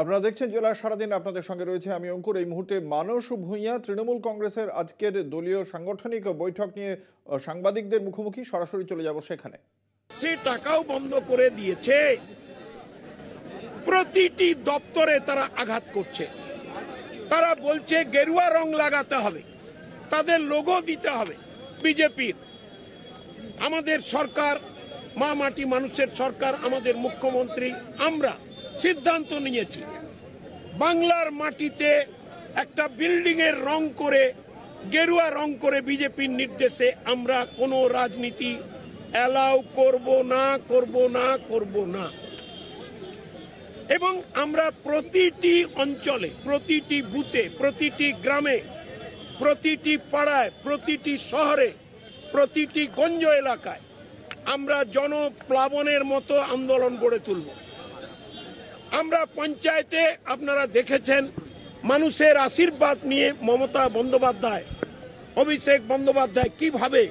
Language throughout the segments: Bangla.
আপনারা দেখছেন জেলার সারাদিন, আপনাদের সঙ্গে রয়েছে আমি অঙ্কুর। এই মুহূর্তে মানস ভূঁইয়া তৃণমূল কংগ্রেসের আজকের দলীয় সাংগঠনিক বৈঠক নিয়ে সাংবাদিকদের মুখোমুখি, সরাসরি চলে যাব সেখানে। সে টাকাও বন্ধ করে দিয়েছে, প্রতিটি দপ্তরে তারা আঘাত করছে। তারা বলছে গেরুয়া রং লাগাতে হবে, তাদের লোগো দিতে হবে বিজেপির। আমাদের সরকার, মা মাটি মানুষের সরকার, আমাদের মুখ্যমন্ত্রী, আমরা সিদ্ধান্ত নিয়েছি বাংলার মাটিতে একটা বিল্ডিং এর রং করে, গেরুয়া রং করে বিজেপির নির্দেশে আমরা কোনো রাজনীতি অ্যালাউ করব না। এবং আমরা প্রতিটি অঞ্চলে, প্রতিটি বুথে, প্রতিটি গ্রামে, প্রতিটি পাড়ায়, প্রতিটি শহরে, প্রতিটি গঞ্জ এলাকায় আমরা জনপ্লাবনের মতো আন্দোলন গড়ে তুলব। আমরা পঞ্চায়েতে আপনারা দেখেছেন মানুষের আশীর্বাদ নিয়ে মমতা বন্দ্যোপাধ্যায়, অভিষেক বন্দ্যোপাধ্যায় কিভাবে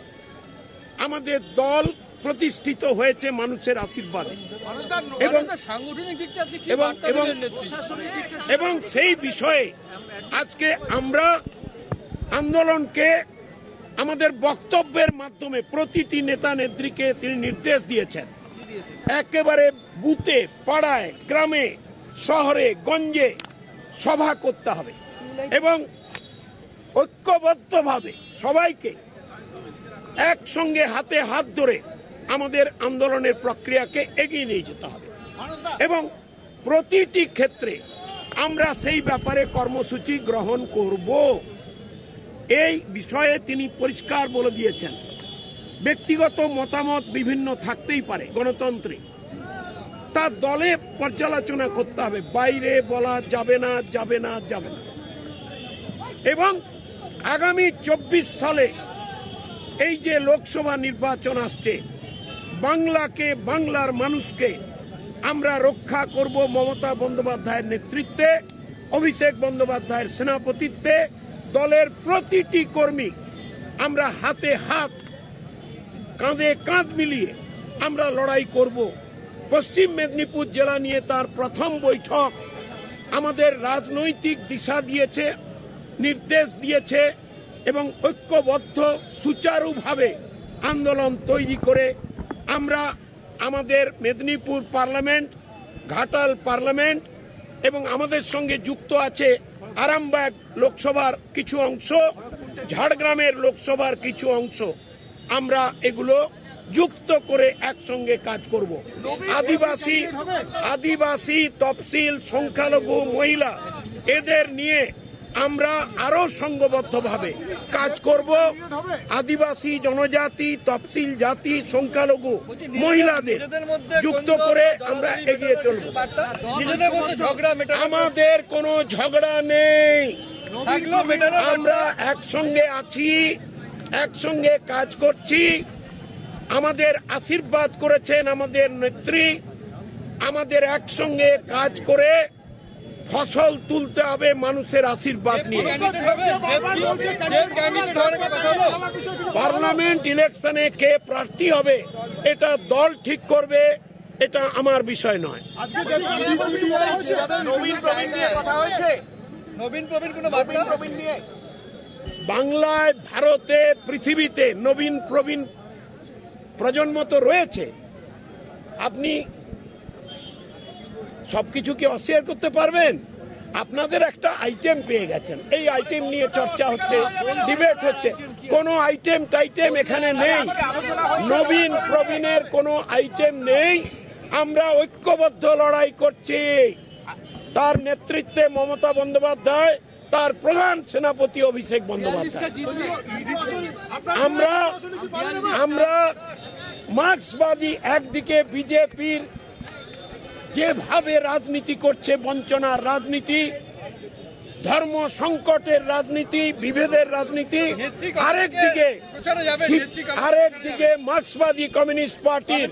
আমাদের দল প্রতিষ্ঠিত হয়েছে মানুষের আশীর্বাদে। এবং সেই বিষয়ে আজকে আমরা আন্দোলনকে আমাদের বক্তব্যের মাধ্যমে প্রতিটি নেতা নেত্রীকে তিনি নির্দেশ দিয়েছেন একেবারে বুথে, পাড়ায়, গ্রামে, শহরে, গঞ্জে সভা করতে হবে এবং ঐক্যবদ্ধভাবে সবাইকে একসঙ্গে হাতে হাত ধরে আমাদের আন্দোলনের প্রক্রিয়াকে এগিয়ে নিয়ে যেতে হবে। এবং প্রতিটি ক্ষেত্রে আমরা সেই ব্যাপারে কর্মসূচি গ্রহণ করব, এই বিষয়ে তিনি পরিষ্কার বলে দিয়েছেন। ব্যক্তিগত মতামত বিভিন্ন থাকতেই পারে গণতন্ত্রে, তা দলে পর্যালোচনা করতে হবে, বাইরে বলা যাবে না। এবং আগামী 24 সালে এই যে লোকসভা নির্বাচন আসছে, বাংলাকে, বাংলার মানুষকে আমরা রক্ষা করব মমতা বন্দ্যোপাধ্যায়ের নেতৃত্বে, অভিষেক বন্দ্যোপাধ্যায়ের সেনাপতিত্বে। দলের প্রতিটি কর্মী আমরা হাতে হাত, কাঁধে কাঁধ মিলিয়ে আমরা লড়াই করব। পশ্চিম মেদিনীপুর জেলা নিয়ে তার প্রথম বৈঠক আমাদের রাজনৈতিক দিশা দিয়েছে, নির্দেশ দিয়েছে এবং ঐক্যবদ্ধ সুচারুভাবে আন্দোলন তৈরি করে আমরা আমাদের মেদিনীপুর পার্লামেন্ট, ঘাটাল পার্লামেন্ট এবং আমাদের সঙ্গে যুক্ত আছে আরামবাগ লোকসভার কিছু অংশ, ঝাড়গ্রামের লোকসভার কিছু অংশ, আমরা এগুলো যুক্ত করে একসঙ্গে কাজ করব। আদিবাসী, তফসিল, সংখ্যালঘু, মহিলা, এদের নিয়ে আমরা আরো সংঘবদ্ধভাবে কাজ করব। আদিবাসী, জনজাতি, তফসিল জাতি, সংখ্যালঘু, মহিলাদের যুক্ত করে আমরা এগিয়ে চলব। আমাদের কোনো ঝগড়া নেই, আমরা একসঙ্গে আছি, একসঙ্গে কাজ করছি। আমাদের আশীর্বাদ করেছেন আমাদের নেত্রী, আমাদের একসঙ্গে কাজ করে ফসল তুলতে হবে মানুষের আশীর্বাদ নিয়ে। পার্লামেন্ট ইলেকশনে কে প্রার্থী হবে এটা দল ঠিক করবে, এটা আমার বিষয় নয়। বাংলায়, ভারতে, পৃথিবীতে নবীন প্রবীণ প্রজন্ম তো রয়েছে। আপনি সবকিছু কি অস্বীকার করতে পারবেন? আপনাদের একটা আইটেম পেয়ে গেছেন, এই আইটেম নিয়ে চর্চা হচ্ছে, ডিবেট হচ্ছে। কোনো আইটেম টাইটেম এখানে নেই, নবীন প্রবীণের কোনো আইটেম নেই। আমরা ঐক্যবদ্ধ লড়াই করছি, তার নেতৃত্বে মমতা বন্দ্যোপাধ্যায়, তার প্রধান সেনাপতি অভিষেক বন্দ্যোপাধ্যায়। আমরা মার্ক্সবাদী একদিকে, বিজেপির যেভাবে রাজনীতি করছে, বঞ্চনার রাজনীতি, ধর্ম সংকটের রাজনীতি, বিভেদের রাজনীতি, আরেকদিকে মার্ক্সবাদী কমিউনিস্ট পার্টির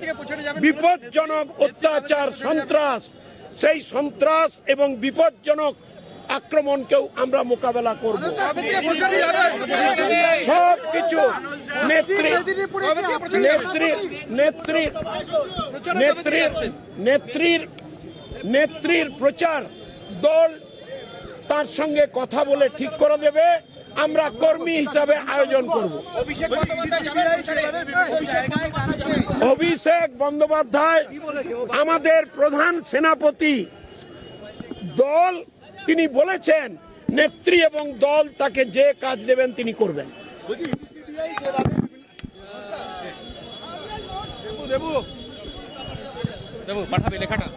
বিপজ্জনক অত্যাচার, সন্ত্রাস, সেই সন্ত্রাস এবং বিপজ্জনক আক্রমণকেও আমরা মোকাবেলা করব। সবকিছু নেত্রীর প্রচার দল তার সঙ্গে কথা বলে ঠিক করে দেবে, আমরা কর্মী হিসাবে আয়োজন করব। অভিষেক বন্দ্যোপাধ্যায় আমাদের প্রধান সেনাপতি, দল তিনি বলেছেন নেত্রী এবং দল তাকে যে কাজ দেবেন তিনি করবেন। পাঠাবে লেখাটা।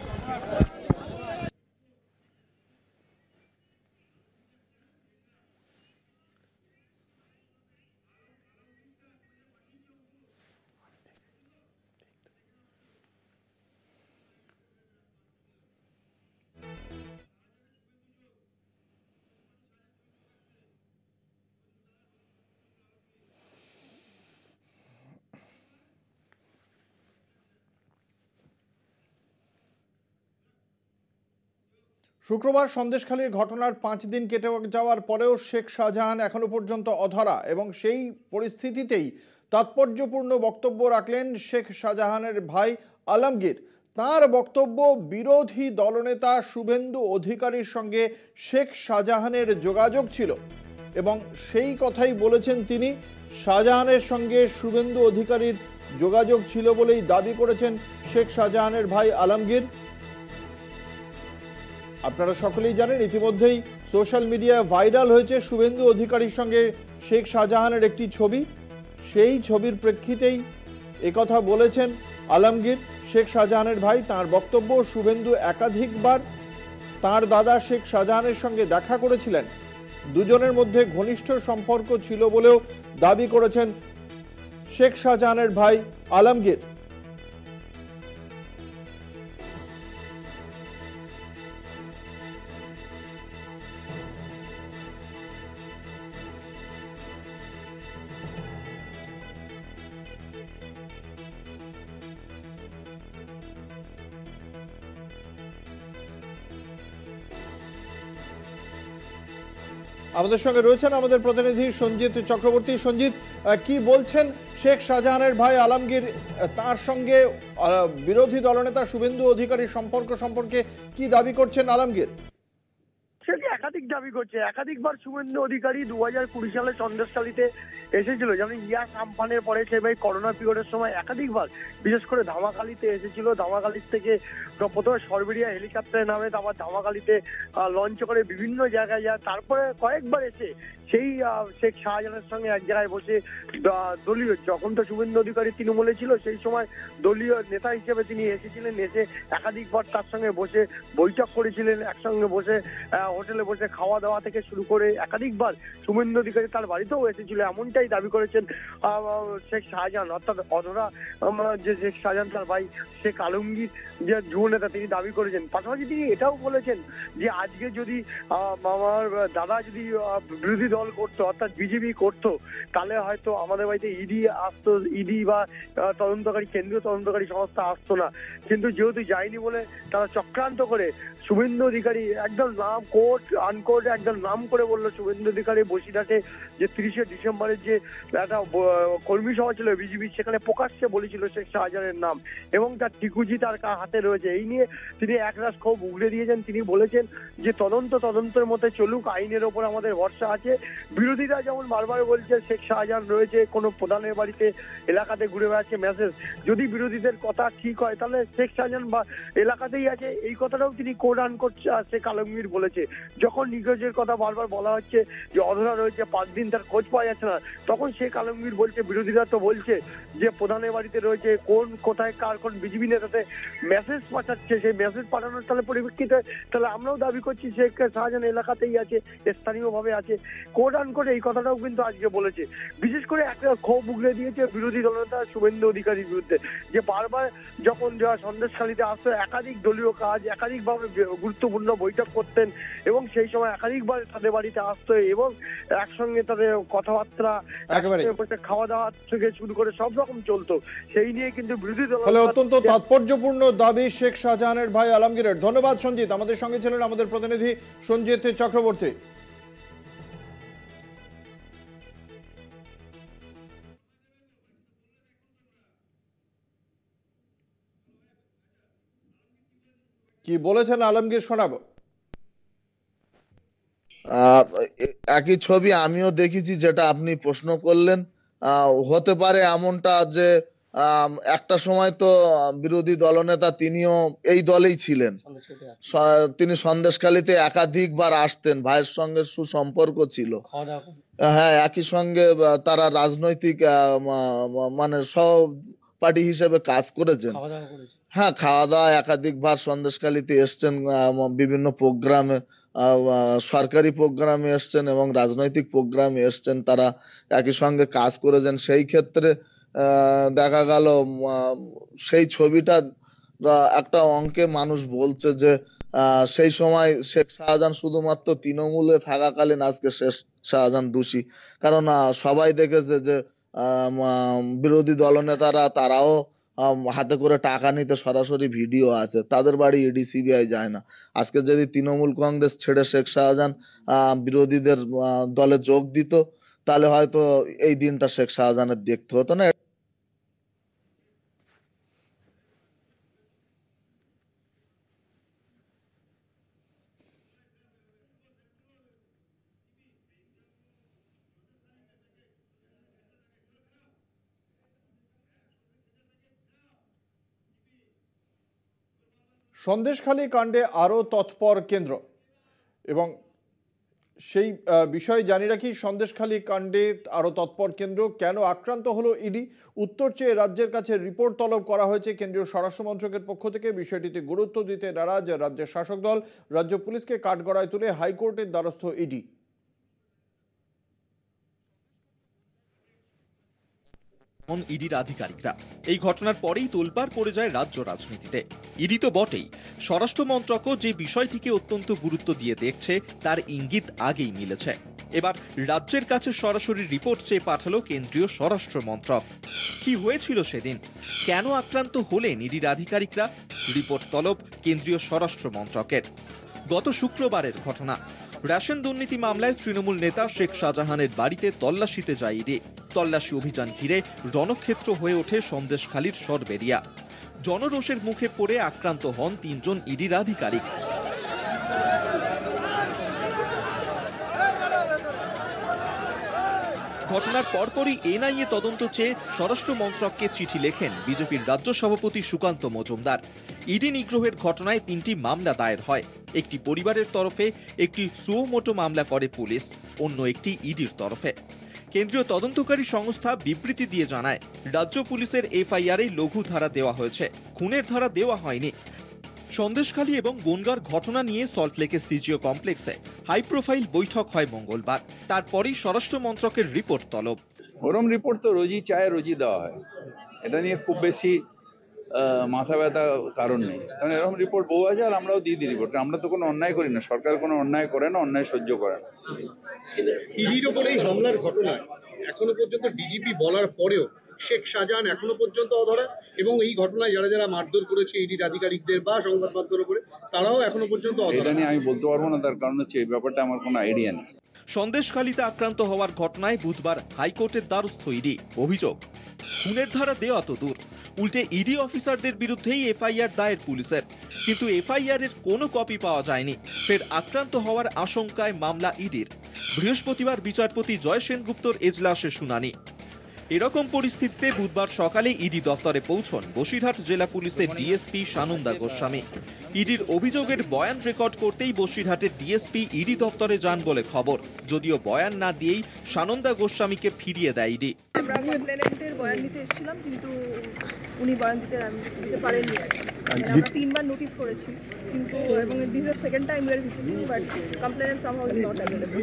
শুক্রবার সন্দেশখালীর ঘটনার 5 দিন কেটে যাওয়ার পরেও শেখ শাহজাহান এখনো পর্যন্ত অধরা, এবং সেই পরিস্থিতিতেই তাৎপর্যপূর্ণ বক্তব্য রাখলেন শেখ শাহজাহানের ভাই আলমগীর। তার বক্তব্য, বিরোধী দলনেতা শুভেন্দু অধিকারীর সঙ্গে শেখ শাহজাহানের যোগাযোগ ছিল, এবং সেই কথাই বলেছেন তিনি। শাহজাহানের সঙ্গে শুভেন্দু অধিকারীর যোগাযোগ ছিল বলেই দাবি করেছেন শেখ শাহজাহানের ভাই আলমগীর। আপনারা সকলেই জানেন, ইতিমধ্যেই সোশ্যাল মিডিয়ায় ভাইরাল হয়েছে শুভেন্দু অধিকারীর সঙ্গে শেখ শাহজাহানের একটি ছবি। সেই ছবির প্রেক্ষিতেই একথা বলেছেন আলমগীর, শেখ শাহজাহানের ভাই। তার বক্তব্য, শুভেন্দু একাধিকবার তার দাদা শেখ শাহজাহানের সঙ্গে দেখা করেছিলেন, দুজনের মধ্যে ঘনিষ্ঠ সম্পর্ক ছিল বলেও দাবি করেছেন শেখ শাহজাহানের ভাই আলমগীর। আমাদের সঙ্গে রয়েছেন আমাদের প্রতিনিধি সঞ্জিত চক্রবর্তী। সঞ্জিত, কি বলছেন শেখ শাহজাহানের ভাই আলমগীর? তার সঙ্গে বিরোধী দলনেতা শুভেন্দু অধিকারীর সম্পর্কে কি দাবি করছেন আলমগীর? সেটি একাধিক দাবি করছে। একাধিকবার শুভেন্দু অধিকারী 2020 সালে সন্দেশখালীতে এসেছিল, যেমন ইয়াস আমফানের পরে সে ভাই করোনা পিরিয়ডের সময় একাধিকবার, বিশেষ করে ধামাখালীতে এসেছিল। ধামাখালী থেকে প্রথমে সরবেরিয়া হেলিকপ্টারে নামে, তারপর ধামাখালীতে লঞ্চ করে বিভিন্ন জায়গায় যায়, তারপরে কয়েকবার এসে সেই শেখ শাহজাহানের সঙ্গে এক জায়গায় বসে দলীয়, যখন তো শুভেন্দু অধিকারী তৃণমূলে ছিল সেই সময় দলীয় নেতা হিসেবে তিনি এসেছিলেন, এসে একাধিকবার তার সঙ্গে বসে বৈঠক করেছিলেন, একসঙ্গে বসে হোটেলে বসে খাওয়া দাওয়া থেকে শুরু করে একাধিকবার শুভেন্দু অধিকারী তার বাড়িতেও এসেছিল, এমনটাই দাবি করেছেন শেখ শাহজাহান। অর্থাৎ অধরা যে শেখ শাহজাহান তার ভাই শেখ আলমগীর যে যুব নেতা, তিনি দাবি করেছেন। পাশাপাশি তিনি এটাও বলেছেন যে আজকে যদি আমার দাদা যদি বিরোধী দল করতো, অর্থাৎ বিজেপি করতো, তাহলে হয়তো আমাদের বাড়িতে ইডি আসতো, ইডি বা তদন্তকারী কেন্দ্রীয় তদন্তকারী সংস্থা আসতো না। কিন্তু যেহেতু যায়নি বলে তারা চক্রান্ত করে শুভেন্দু অধিকারী একদম নাম কোর্ট আনকোর্ট একদম নাম করে বললো শুভেন্দু অধিকারী বসিরহাটে যে 30শে ডিসেম্বরের যে একটা কর্মী সভা ছিল বিজেপি, সেখানে প্রকাশ্যে বলেছিল শেখ শাহজাহানের নাম, এবং তার টিকুজি তার হাতে রয়েছে। এই নিয়ে তিনি একরাশ ক্ষোভ উগড়ে দিয়েছেন। তিনি বলেছেন যে তদন্তের মধ্যে চলুক, আইনের ওপর আমাদের ভরসা আছে। বিরোধীরা যেমন বারবার বলছে শেখ শাহজাহান রয়েছে কোনো প্রধানের বাড়িতে, এলাকাতে ঘুরে বেড়াচ্ছে মেসেজ, যদি বিরোধীদের কথা ঠিক হয় তাহলে শেখ শাহজাহান বা এলাকাতেই আছে, এই কথাটাও তিনি কোড আন করছে শেখ আলমগীর বলেছে। যখন নিখোঁজের কথা বারবার বলা হচ্ছে যে অধরা রয়েছে 5 দিন তার খোঁজ পাওয়া যাচ্ছে না, তখন শেখ আলমগীর বলছে বিরোধীরা তো বলছে যে প্রধানের বাড়িতে রয়েছে, কোন কোথায় কার কোন বিজেপি নেতাতে মেসেজ পাঠাচ্ছে, সেই মেসেজ পাঠানোর তাহলে পরিপ্রেক্ষিতে তাহলে আমরাও দাবি করছি শেখ শাহজাহান এলাকাতেই আছে, স্থানীয়ভাবে আছে। কোড আন করে এই কথাটাও কিন্তু আজকে বলেছে। বিশেষ করে একটা ক্ষোভ উগড়ে দিয়েছে বিরোধী দলনেতা শুভেন্দু অধিকারীর বিরুদ্ধে, যে বারবার যখন সন্দেশখালীতে আসতো একাধিক দলীয় কাজ, একাধিকভাবে গুরুত্বপূর্ণ বৈঠক করতেন, এবং সেই সময় একাধিকবার তাদের বাড়িতে আসতো এবং একসঙ্গে তাদের কথাবার্তা, খাওয়া দাওয়া থেকে শুরু করে সব রকম চলতো। সেই নিয়ে কিন্তু বিরোধী দল অত্যন্ত তাৎপর্যপূর্ণ দাবি শেখ শাহজাহানের ভাই আলমগীরের। ধন্যবাদ সঞ্জিত। আমাদের সঙ্গে ছিলেন আমাদের প্রতিনিধি সঞ্জিত চক্রবর্তী। কি বলেছেন আলমগীর শোনাবো। আহ, একই ছবি আমিও দেখেছি, যেটা আপনি প্রশ্ন করলেন। হতে পারে এমনটা যে একটা সময় তো বিরোধী দলনেতা তিনিও এই দলেই ছিলেন। তিনি সন্দেশখালীতে একাধিকবার আসতেন, ভাইয়ের সঙ্গে সুসম্পর্ক ছিল। হ্যাঁ, একই সঙ্গে তারা রাজনৈতিক মানে সহপাঠী হিসেবে কাজ করেছেন। হ্যাঁ, খাওয়া দাওয়া একাধিকবার সন্দেশখালীতে এসছেন, বিভিন্ন প্রোগ্রামে, সরকারি প্রোগ্রামে এসছেন এবং রাজনৈতিক প্রোগ্রামে এসছেন। তারা একই সঙ্গে কাজ করেছেন। সেই ক্ষেত্রে দেখা গেল সেই ছবিটা একটা অঙ্কে মানুষ বলছে যে সেই সময় শেখ শাহজাহান শুধুমাত্র তৃণমূলে থাকাকালীন আজকে শেখ শাহজাহান দোষী। কারণ সবাই দেখেছে যে বিরোধী দলনেতারা তারাও হাতে করে টাকা নিতে সরাসরি ভিডিও আছে। তাদের বাড়ি ইডি সিবিআই যায় না। আজকে যদি তৃণমূল কংগ্রেস ছেড়ে শেখ শাহজাহান বিরোধীদের দলে যোগ দিত, তাহলে হয়তো এই দিনটা শেখ শাহজাহানের দেখতে হতো না। সন্দেশখালী কাণ্ডে আরও তৎপর কেন্দ্র এবং সেই বিষয়ে জানি রাখি, সন্দেশখালী কাণ্ডে আরও তৎপর কেন্দ্র, কেন আক্রান্ত হলো ইডি, উত্তর চেয়ে রাজ্যের কাছে রিপোর্ট তলব করা হয়েছে কেন্দ্রীয় স্বরাষ্ট্র মন্ত্রকের পক্ষ থেকে। বিষয়টিতে গুরুত্ব দিতে নারাজ রাজ্যের শাসক দল, রাজ্য পুলিশকে কাঠগড়ায় তুলে হাইকোর্টের দ্বারস্থ ইডি। ইডির আধিকারিকরা এই ঘটনার পরেই তোলপাড় পড়ে যায় রাজ্য রাজনীতিতে। ইডি তো বটেই, স্বরাষ্ট্র মন্ত্রকও যে বিষয়টিকে অত্যন্ত গুরুত্ব দিয়ে দেখছে তার ইঙ্গিত আগেই মিলেছে। এবার রাজ্যের কাছে সরাসরি রিপোর্ট চেয়ে পাঠালো কেন্দ্রীয় স্বরাষ্ট্র মন্ত্রক। কি হয়েছিল সেদিন, কেন আক্রান্ত হলেন ইডির আধিকারিকরা, রিপোর্ট তলব কেন্দ্রীয় স্বরাষ্ট্র মন্ত্রকের। গত শুক্রবারের ঘটনা, রেশন দুর্নীতি মামলায় তৃণমূল নেতা শেখ শাহজাহানের বাড়িতে তল্লাশিতে যায় ইডি। তল্লাশি অভিযান ঘিরে রণক্ষেত্র হয়ে ওঠে সন্দেশখালীর সরবেরিয়া। জনরোষের মুখে পড়ে আক্রান্ত হন ৩ জন ইডির আধিকারিক। ঘটনার পরপরই এনআইএ তদন্ত চেয়ে স্বরাষ্ট্র মন্ত্রককে চিঠি লেখেন বিজেপির রাজ্য সভাপতি সুকান্ত মজুমদার। ইডি নিগ্রহের ঘটনায় 3টি মামলা দায়ের হয়। একটি পরিবারের তরফে, একটি সুমোটো মামলা করে পুলিশ, অন্য একটি ইডির তরফে। কেন্দ্রীয় তদন্তকারী সংস্থা বিবৃতি দিয়ে জানায়, রাজ্য পুলিশের এফআইআরে লঘু ধারা দেওয়া হয়েছে, খুনের ধারা দেওয়া হয়নি। সন্দেশখালী এবং বনগাঁর ঘটনা নিয়ে সল্টলেকের সিজিও কমপ্লেক্সে হাই প্রোফাইল বৈঠক হয় মঙ্গলবার। তারপরেই স্বরাষ্ট্র মন্ত্রকের রিপোর্ট তলব। ওরম রিপোর্ট তো রোজই চায়, রোজই দেওয়া হয়। এটা নিয়ে খুব বেশি মাথা ব্যথা কারণ নেই, কারণ এরকম রিপোর্ট বহু আছে, আর আমরাও দিয়ে দিই রিপোর্ট। আমরা তো কোনো অন্যায় করি না, সরকার কোনো অন্যায় করে না, অন্যায় সহ্য করে না। ইডির ওপরে এই হামলার ঘটনায় এখনো পর্যন্ত ডিজিপি বলার পরেও শেখ শাহজাহান এখনো পর্যন্ত অধরা, এবং এই ঘটনায় যারা যারা মারধর করেছে ইডির আধিকারিকদের বা সংবাদ মাধ্যমের উপরে, তারাও এখনো পর্যন্ত অধরা। এটা নিয়ে আমি বলতে পারবো না, তার কারণ হচ্ছে এই ব্যাপারটা আমার কোনো আইডিয়া নেই। সন্দেশখালীতে আক্রান্ত হওয়ার ঘটনায় বুধবার হাইকোর্টের দ্বারস্থ ইডি। অভিযোগ, খুনের ধারা দেওয়া তো দূর, উল্টে ইডি অফিসারদের বিরুদ্ধেই এফআইআর দায়ের পুলিশের, কিন্তু এফআইআর এর কোনো কপি পাওয়া যায়নি। ফের আক্রান্ত হওয়ার আশঙ্কায় মামলা ইডির। বৃহস্পতিবার বিচারপতি জয় সেনগুপ্তর এজলাসে শুনানি। এরকম পরিস্থিতিতে বুধবার সকালে ইডি দফতরে পৌঁছন বসিরহাট জেলা পুলিশের ডিএসপি সানন্দা গোস্বামী। ইডির অভিযোগের বয়ান রেকর্ড করতেই বসিরহাটের ডিএসপি ইডি দফতরে যান বলে খবর, যদিও বয়ান না দিয়েই সানন্দা গোস্বামীকে ফিরিয়ে দেয় ইডি। আমরা কমপ্লেনেন্টের বয়ান নিতে এসেছিলাম, কিন্তু উনি বয়ান দিতে পারেননি। আমরা 3বার নোটিস করেছি, কিন্তু এবং this is second time we are visiting, but complainant somehow is not available.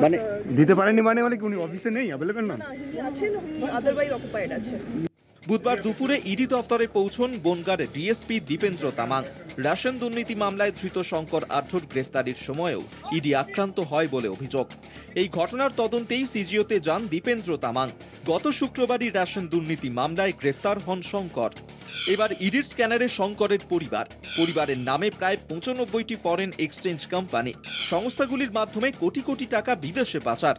মানে দিতে পারেননি মানে কি উনি অফিসে নেই, अवेलेबल না? না, উনি আছেন, উনি আদারওয়াইজ অকুপাইড আছেন। বুধবার দুপুরে ইডি দফতরে পৌঁছন বনগাঁর ডিএসপি দীপেন্দ্র তামাং। রেশন দুর্নীতি মামলায় ধৃত শঙ্কর আঢ্যর গ্রেফতারির সময়ও ইডি আক্রান্ত হয় বলে অভিযোগ। এই ঘটনার তদন্তেই সিজিওতে যান দীপেন্দ্র তামাং। গত শুক্রবারই রেশন দুর্নীতি মামলায় গ্রেফতার হন শঙ্কর। এবার ইডির স্ক্যানারে শঙ্করের পরিবারের নামে প্রায় 95টি ফরেন এক্সচেঞ্জ কোম্পানি, সংস্থাগুলির মাধ্যমে কোটি কোটি টাকা বিদেশে পাচার।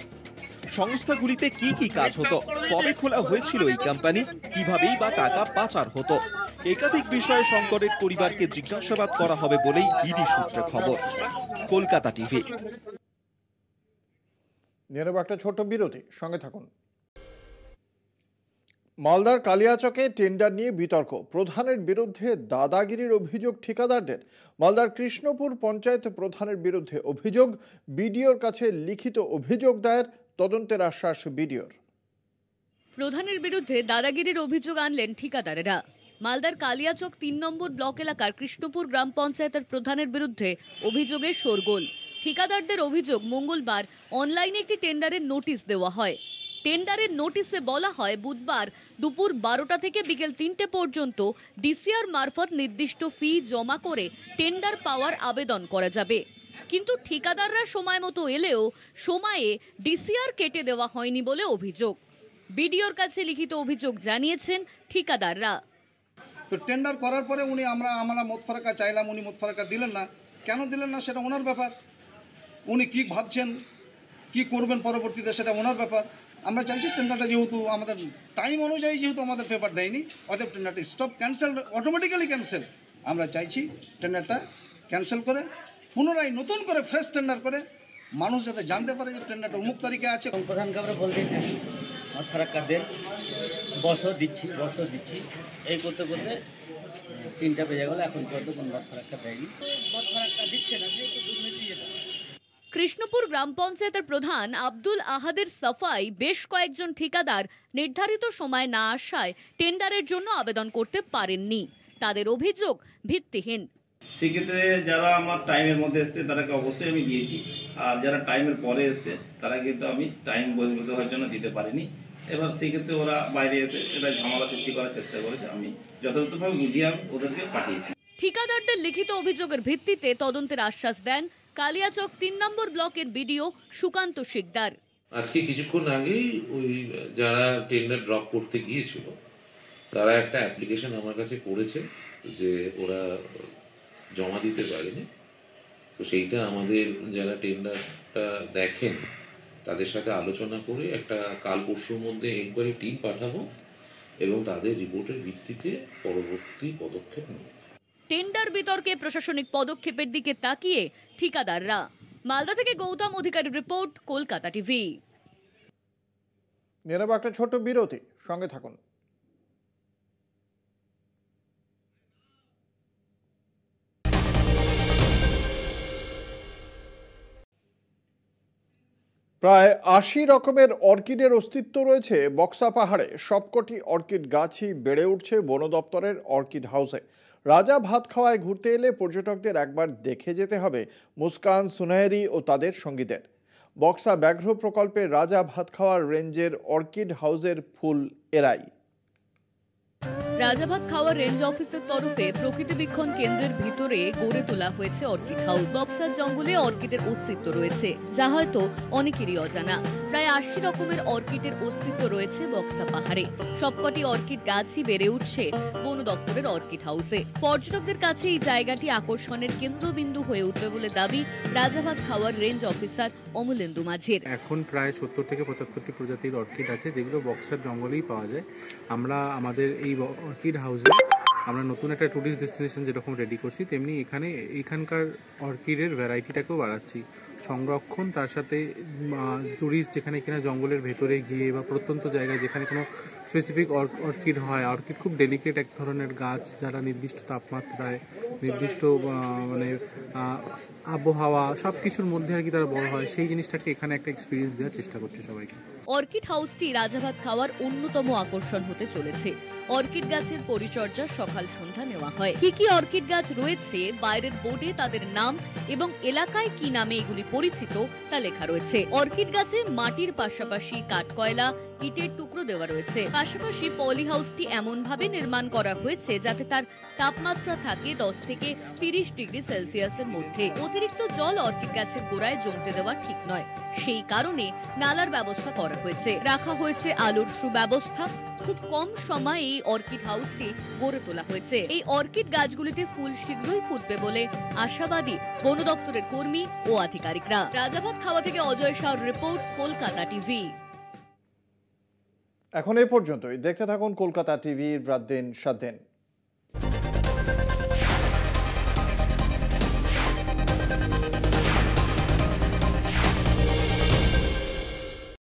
সংস্থাগুলিতে কি কি কাজ হতো, কবে খোলা হয়েছিল এই কোম্পানি, কিভাবেই বা টাকা পাচার হতো, একাধিক বিষয়ে শঙ্করের পরিবারকে জিজ্ঞাসাবাদ করা হবে বলেই ইডি সূত্রে খবর। কলকাতা টিভি। নিয়ে নেব একটা ছোট্ট বিরতি, সঙ্গে থাকুন। মালদার কালিয়াচকে টেন্ডার নিয়ে বিতর্ক, প্রধানের বিরুদ্ধে দাদাগিরির অভিযোগ ঠিকাদারদের। মালদার কৃষ্ণপুর পঞ্চায়েত প্রধানের বিরুদ্ধে অভিযোগ, বিডিওর কাছে লিখিত অভিযোগ দায়ের, তদন্তের আশ্বাস বিডিওর। প্রধানের বিরুদ্ধে দাদাগিরির অভিযোগ আনলেন ঠিকাদারেরা। মালদার কালিয়াচক ৩ নম্বর ব্লক এলাকার কৃষ্ণপুর গ্রাম পঞ্চায়েতের প্রধানের বিরুদ্ধে অভিযোগের শোরগোল। ঠিকাদারদের অভিযোগ, মঙ্গলবার অনলাইনে একটি টেন্ডারের নোটিশ দেওয়া হয়। টেন্ডারের নোটিশে বলা হয় বুধবার দুপুর 12টা থেকে বিকেল 3টে পর্যন্ত ডিসিআর মারফত নির্দিষ্ট ফি জমা করে টেন্ডার পাওয়ার আবেদন করা যাবে। কিন্তু ঠিকাদাররা সময় মতো এলেও সময়ে ডিসিআর কেটে দেওয়া হয়নি বলে অভিযোগ। বিডিওর কাছে লিখিত অভিযোগ জানিয়েছেন ঠিকাদাররা। তো টেন্ডার করার পরে আমরা মত ফারাকা চাইলাম, উনি মত ফারাকা দিলেন না। কেন দিলেন না সেটা ওনার ব্যাপার। উনি কি ভাবছেন, কি করবেন পরবর্তীতে সেটা ওনার ব্যাপার। আমরা চাইছি টেন্ডারটা যেহেতু আমাদের টাইম অনুযায়ী যেহেতু আমাদের পেপার দেয়নি, অতএব টেন্ডারটা স্টপ, ক্যান্সেল, অটোমেটিক্যালি ক্যান্সেল। আমরা চাইছি টেন্ডারটা ক্যান্সেল করে পুনরায় নতুন করে ফ্রেশ টেন্ডার করে মানুষ যাতে জানতে পারে যে টেন্ডারটা অমুক তারিখে আছে। প্রধানকে আমরা বলতেই থাকি মত ফারাক্কা দেন, বছর দিচ্ছি এই করতে করতে 3টা বেজে গেল, এখন পর্যন্ত কোনো মত ফারাক্কা দেয়নি। মত ফারাক্কা দিচ্ছে না, কৃষ্ণপুর গ্রাম পঞ্চায়েতের প্রধান আব্দুল আহাদের সাফাই, বেশ কয়েকজন ঠিকাদার নির্ধারিত সময় না আসায় টেন্ডারের জন্য আবেদন করতে পারেননি। তাদের অভিযোগ ভিত্তিহীন। সেক্ষেত্রে যারা আমার টাইমের মধ্যে এসছে তাদেরকে অবশ্যই আমি দিয়েছি, আর যারা টাইমের পরে এসছে তারা কিন্তু আমি টাইম বহির্ভূত হওয়ার জন্য দিতে পারিনি। এবার সেক্ষেত্রে ওরা বাইরে এসে এটা ঝামেলা সৃষ্টি করার চেষ্টা করেছে, আমি যথাযথভাবে বুঝিয়ে আমি ওদেরকে পাঠিয়েছি। ঠিকাদারদের লিখিত অভিযোগের ভিত্তিতে তদন্তের আশ্বাস দেন কালিয়াচক 3 নম্বর ব্লকের বিডিও সুকান্ত শিকদার। আজকে কিছুক্ষণ আগেই ওই যারা টেন্ডার ড্রপ করতে গিয়েছিল তারা একটা অ্যাপ্লিকেশন আমার কাছে করেছে যে ওরা জমা দিতে পারেনি। তো সেইটা আমাদের যারা টেন্ডারটা দেখেন তাদের সাথে আলোচনা করে একটা কাল পরশুর মধ্যে এনকোয়ারি টিম পাঠাবো এবং তাদের রিপোর্টের ভিত্তিতে পরবর্তী পদক্ষেপ নেব। টেন্ডার বিতর্কে প্রশাসনিক পদক্ষেপের দিকে তাকিয়ে ঠিকাদাররা। মালদা থেকে গৌতম অধিকারীর রিপোর্ট, কলকাতা টিভি। নিয়ে নেব একটা ছোট্ট বিরতি, সঙ্গে থাকুন। প্রায় 80 রকমের অর্কিডের অস্তিত্ব রয়েছে বক্সা পাহাড়ে। সবকটি অর্কিড গাছই বেড়ে উঠছে বন দপ্তরের অর্কিড হাউসে। রাজা ভাত খাওয়ায় ঘুরতে এলে পর্যটকদের একবার দেখে যেতে হবে মুস্কান, সুনহেরি ও তাদের সঙ্গীদের। বক্সা ব্যাঘ্র প্রকল্পের রাজা ভাত খাওয়ার রেঞ্জের অর্কিড হাউসের ফুল এরাই। রাজাভাত খাওয়ার রেঞ্জ অফিসের তরফে প্রকৃতি বীক্ষণ কেন্দ্রের ভিতরে গড়ে তোলা হয়েছে অর্কিড হাউস। বক্সার জঙ্গলে অর্কিডের অস্তিত্ব রয়েছে, যা হয়তো অনেকেরই অজানা। প্রায় 80 রকমের অর্কিডের অস্তিত্ব রয়েছে বক্সা পাহাড়ে। সবকটি অর্কিড গাছই বেড়ে উঠছে বন দফতরের অর্কিড হাউসে। পর্যটকদের কাছে এই জায়গাটি আকর্ষণের কেন্দ্রবিন্দু হয়ে উঠবে বলে দাবি রাজাভাত খাওয়ার রেঞ্জ অফিসার অমলেন্দু মাঝির। এখন প্রায় 70 থেকে 75টি প্রজাতির অর্কিড আছে, যেগুলো বক্সার জঙ্গলেই পাওয়া যায়। আমরা আমাদের এই অর্কিড হাউসে আমরা নতুন একটা টুরিস্ট ডেস্টিনেশন যেরকম রেডি করছি, তেমনি এখানকার অর্কিডের ভ্যারাইটিটাকেও বাড়াচ্ছি। সংরক্ষণ, তার সাথে টুরিস্ট যেখানে কিনা জঙ্গলের ভেতরে গিয়ে বা প্রত্যন্ত জায়গায় যেখানে কোনো স্পেসিফিক অর্কিড হয়। অর্কিড খুব ডেলিকেট এক ধরনের গাছ, যারা নির্দিষ্ট তাপমাত্রায়, নির্দিষ্ট আবহাওয়া সব কিছুর মধ্যে আর কি তারা বড় হয়। সেই জিনিসটাকে এখানে একটা এক্সপিরিয়েন্স দেওয়ার চেষ্টা করছে সবাইকে। অর্কিড হাউসটি রাজাভাত খাওয়ার অন্যতম আকর্ষণ হতে চলেছে। অর্কিড গাছের পরিচর্যা সকাল সন্ধ্যা নেওয়া হয়। কি কি অর্কিড গাছ রয়েছে, বাইরের বোর্ডে তাদের নাম এবং এলাকায় কি নামে এগুলি পরিচিত তা লেখা রয়েছে। অর্কিড গাছে মাটির পাশাপাশি কাঠকয়লা, ইটের টুকরো দেওয়া রয়েছে। পাশাপাশি পলি হাউসটি এমন ভাবে নির্মাণ করা হয়েছে যাতে তার তাপমাত্রা থাকে 10 থেকে 30 ডিগ্রি সেলসিয়াসের মধ্যে। অতিরিক্ত জল অর্কিড গাছের গোড়ায় জমতে দেওয়া ঠিক নয়, সেই কারণে নালার ব্যবস্থা করা হয়েছে। রাখা হয়েছে আলোর সুব্যবস্থা। খুব কম সময়ে এই অর্কিড হাউসটি গড়ে তোলা হয়েছে। এই অর্কিড গাছগুলিতে ফুল শীঘ্রই ফুটবে বলে আশাবাদী বন দপ্তরের কর্মী ও আধিকারিকরা। রাজাভাত খাওয়া থেকে অজয় শাহর রিপোর্ট, কলকাতা টিভি। এখন এই পর্যন্তই। দেখতে থাকুন কলকাতা টিভি, রাত দিন 7 দিন।